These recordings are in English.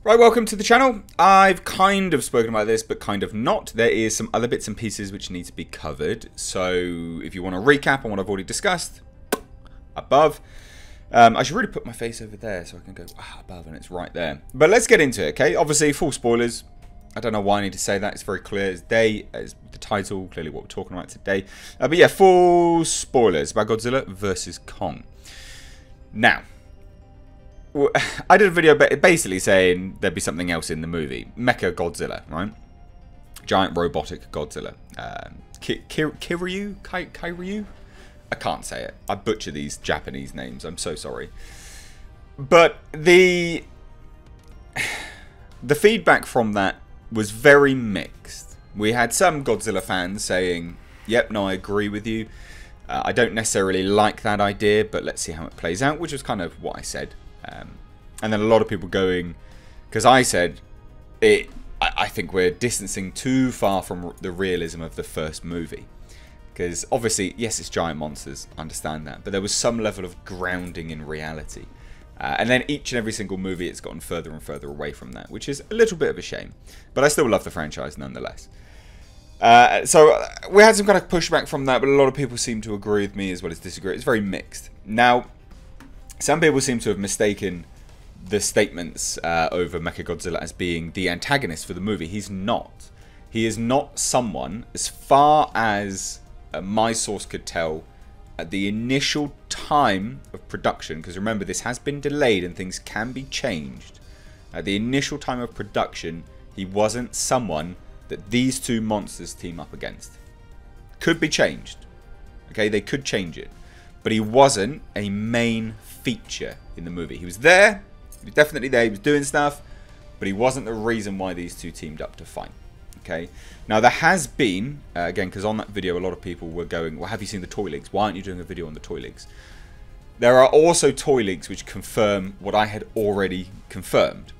Right, welcome to the channel. I've kind of spoken about this, but kind of not. There is some other bits and pieces which need to be covered. So if you want to recap on what I've already discussed, above. I should really put my face over there so I can go above and it's right there. But let's get into it, okay? Obviously, full spoilers. I don't know why I need to say that. It's very clear as day, as the title, clearly what we're talking about today. But yeah, full spoilers about Godzilla versus Kong. Now, I did a video basically saying there'd be something else in the movie. Mechagodzilla, right? Giant robotic Godzilla. Kairyu? I can't say it. I butcher these Japanese names. I'm so sorry. But the feedback from that was very mixed. We had some Godzilla fans saying, yep, no, I agree with you. I don't necessarily like that idea, but let's see how it plays out, which was kind of what I said. And then a lot of people going, because I said, I think we're distancing too far from the realism of the first movie. Because obviously, yes, it's giant monsters, I understand that, but there was some level of grounding in reality. And then each and every single movie, it's gotten further and further away from that, which is a little bit of a shame. But I still love the franchise nonetheless. So we had some kind of pushback from that, but a lot of people seem to agree with me as well as disagree. It's very mixed. Now, some people seem to have mistaken the statements over Mechagodzilla as being the antagonist for the movie. He's not. He is not someone, as far as my source could tell, at the initial time of production, because remember this has been delayed and things can be changed. At the initial time of production, he wasn't someone that these two monsters team up against. Could be changed. Okay, they could change it. But he wasn't a main feature in the movie. He was there. He was definitely there. He was doing stuff. But he wasn't the reason why these two teamed up to fight. Okay. Now, there has been, again, because on that video, a lot of people were going, well, have you seen the toy leaks? Why aren't you doing a video on the toy leaks? There are also toy leaks which confirm what I had already confirmed.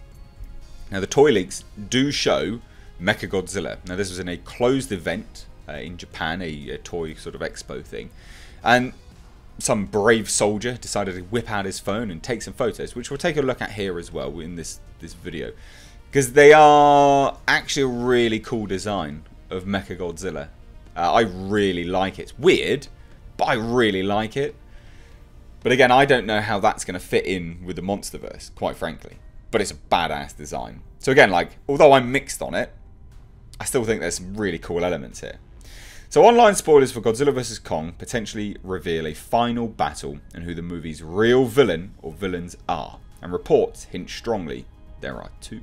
Now, the toy leaks do show Mechagodzilla. Now, this was in a closed event in Japan, a toy sort of expo thing. And some brave soldier decided to whip out his phone and take some photos, which we'll take a look at here as well in this video. Because they are actually a really cool design of Mechagodzilla. I really like it. It's weird, but I really like it. But again, I don't know how that's going to fit in with the Monsterverse, quite frankly. But it's a badass design. So again, like, although I'm mixed on it, I still think there's some really cool elements here. So online spoilers for Godzilla vs. Kong potentially reveal a final battle and who the movie's real villain or villains are. And reports hint strongly there are two.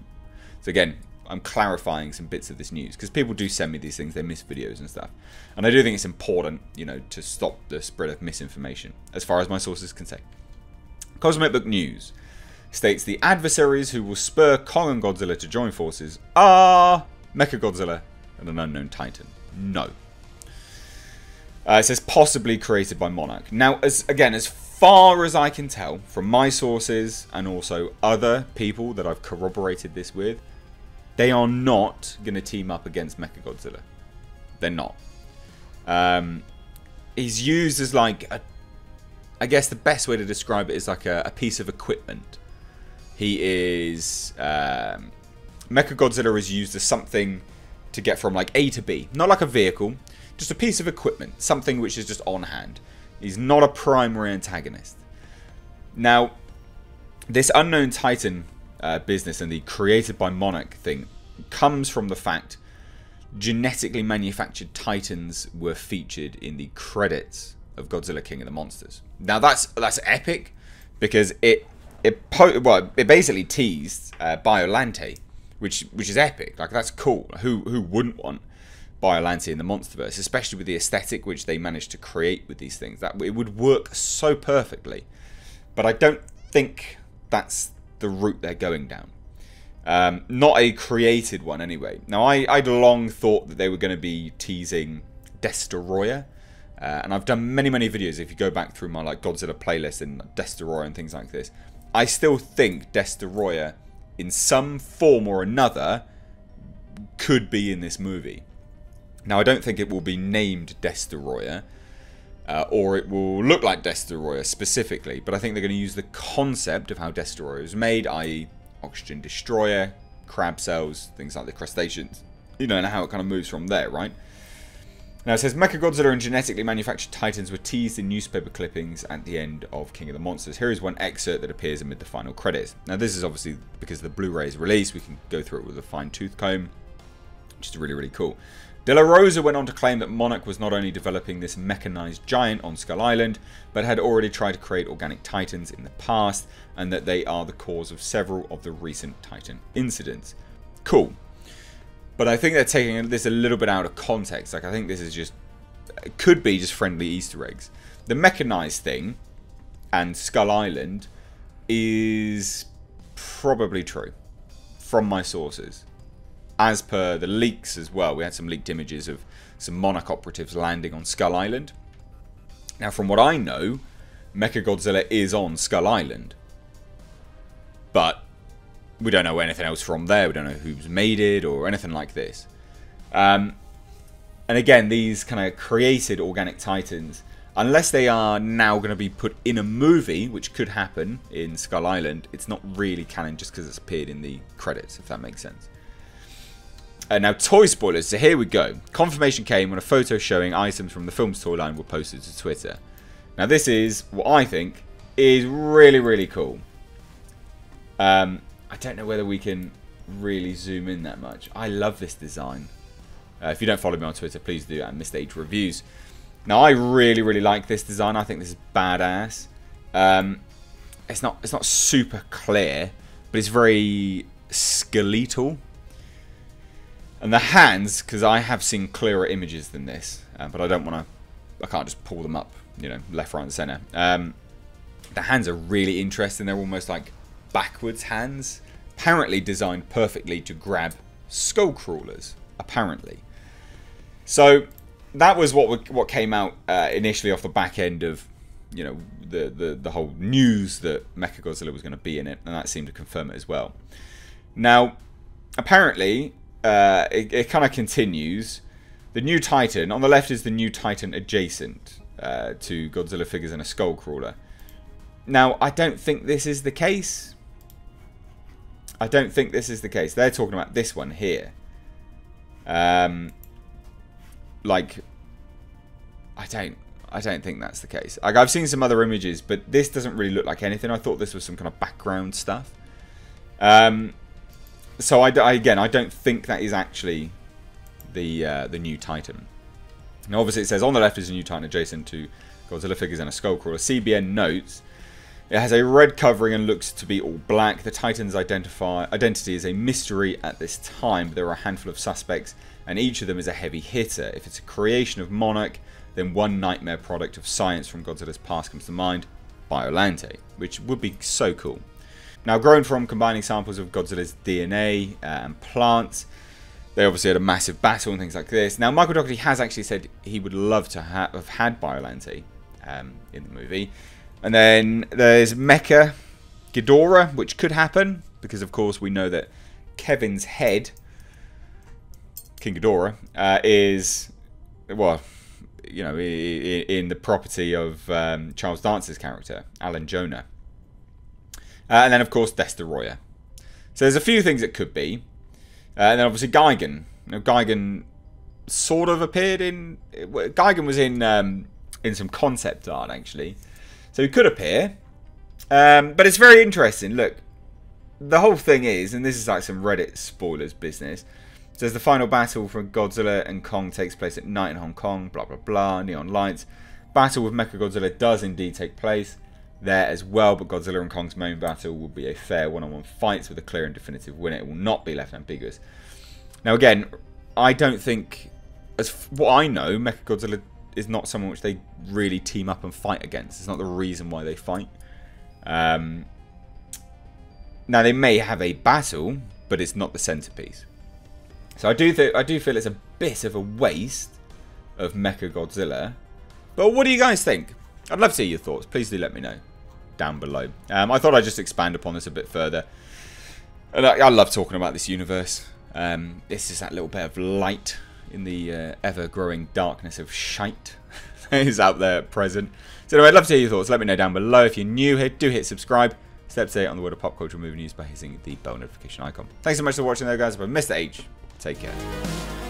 So again, I'm clarifying some bits of this news because people do send me these things, they miss videos and stuff. And I do think it's important, you know, to stop the spread of misinformation, as far as my sources can say. Cosmic Book News states the adversaries who will spur Kong and Godzilla to join forces are Mechagodzilla and an unknown titan. No. It says possibly created by Monarch. Now, as far as I can tell from my sources and also other people that I've corroborated this with, they are not going to team up against Mechagodzilla. They're not. He's used as like I guess the best way to describe it is like a piece of equipment. He is Mechagodzilla is used as something to get from like A to B, not like a vehicle. Just a piece of equipment, something which is just on hand. He's not a primary antagonist. Now, this unknown titan business and the created by Monarch thing comes from the fact genetically manufactured titans were featured in the credits of Godzilla King of the Monsters. Now that's epic because it basically teased Biolante, which is epic. Like, that's cool. Who wouldn't want Biolante in the Monsterverse, especially with the aesthetic which they managed to create with these things? That it would work so perfectly. But I don't think that's the route they're going down. Not a created one anyway. Now, I'd long thought that they were going to be teasing Destroyer. And I've done many videos, if you go back through my like Godzilla playlist and Destroyer and things like this. I still think Destroyer, in some form or another, could be in this movie. Now, I don't think it will be named Destroyer, or it will look like Destroyer specifically, but I think they're going to use the concept of how Destroyer is made, i.e. oxygen destroyer, crab cells, things like the crustaceans. You know, and how it kind of moves from there, right? Now it says, Mechagodzilla and genetically manufactured titans were teased in newspaper clippings at the end of King of the Monsters. Here is one excerpt that appears amid the final credits. Now this is obviously because the Blu-ray is released, we can go through it with a fine-tooth comb, which is really, really cool. De La Rosa went on to claim that Monarch was not only developing this mechanized giant on Skull Island, but had already tried to create organic titans in the past, and that they are the cause of several of the recent titan incidents. Cool. But I think they're taking this a little bit out of context. Like, I think this is just, it could be just friendly Easter eggs. The mechanized thing and Skull Island is probably true from my sources. As per the leaks as well, we had some leaked images of some Monarch operatives landing on Skull Island. Now, from what I know, Mechagodzilla is on Skull Island. But we don't know anything else from there. We don't know who's made it or anything like this. And again, these kind of created organic titans, unless they are now going to be put in a movie, which could happen in Skull Island, it's not really canon just because it's appeared in the credits, if that makes sense. Now, toy spoilers. So here we go. Confirmation came when a photo showing items from the film's toy line were posted to Twitter. Now, this is what I think is really, really cool. I don't know whether we can really zoom in that much. I love this design. If you don't follow me on Twitter, please do at Mr. Reviews. Now, I really, really like this design. I think this is badass. It's not super clear, but it's very skeletal. And the hands, because I have seen clearer images than this, but I don't want to, I can't just pull them up, you know, left, right, and center. The hands are really interesting. They're almost like backwards hands, apparently designed perfectly to grab skull crawlers. Apparently, so that was what came out initially off the back end of, you know, the whole news that Mechagodzilla was going to be in it, and that seemed to confirm it as well. Now, apparently, it kind of continues. The new Titan on the left is the new Titan adjacent to Godzilla figures and a skull crawler. Now, I don't think this is the case. I don't think this is the case. They're talking about this one here. Like, I don't think that's the case. Like, I've seen some other images, but this doesn't really look like anything. I thought this was some kind of background stuff. So again, I don't think that is actually the new Titan. Now, obviously, it says on the left is a new Titan adjacent to Godzilla figures and a skull crawler. CBN notes it has a red covering and looks to be all black. The Titan's identity is a mystery at this time, but there are a handful of suspects, and each of them is a heavy hitter. If it's a creation of Monarch, then one nightmare product of science from Godzilla's past comes to mind, Biollante, which would be so cool. Now, grown from combining samples of Godzilla's DNA and plants, they obviously had a massive battle and things like this. Now, Michael Dougherty has actually said he would love to have had Biollante in the movie. And then there's Mechagodzilla, which could happen, because of course we know that Kevin's head, King Ghidorah, is, well, you know, in the property of Charles Dance's character, Alan Jonah. And then, of course, Destroyer. So there's a few things it could be. And then, obviously, Gigan. You know, Gigan sort of appeared in... Gigan was in some concept art, actually. So he could appear. But it's very interesting. Look, the whole thing is, and this is like some Reddit spoilers business, it says the final battle for Godzilla and Kong takes place at night in Hong Kong, blah, blah, blah, neon lights. Battle with Mechagodzilla does indeed take place there as well, but Godzilla and Kong's main battle will be a fair one-on-one fight with a clear and definitive winner. It will not be left ambiguous. Now, again, I don't think, as what I know, Mechagodzilla is not someone which they really team up and fight against. It's not the reason why they fight. Now, they may have a battle, but it's not the centerpiece. So I do feel it's a bit of a waste of Mechagodzilla. But what do you guys think? I'd love to hear your thoughts. Please do let me know down below. I thought I'd just expand upon this a bit further. And I love talking about this universe. It's just that little bit of light in the ever-growing darkness of shite that is out there at present. So anyway, I'd love to hear your thoughts. Let me know down below. If you're new here, do hit subscribe. Step to 8 on the world of pop culture movie news by hitting the bell notification icon. Thanks so much for watching though, guys. I've been Mr. H. Take care.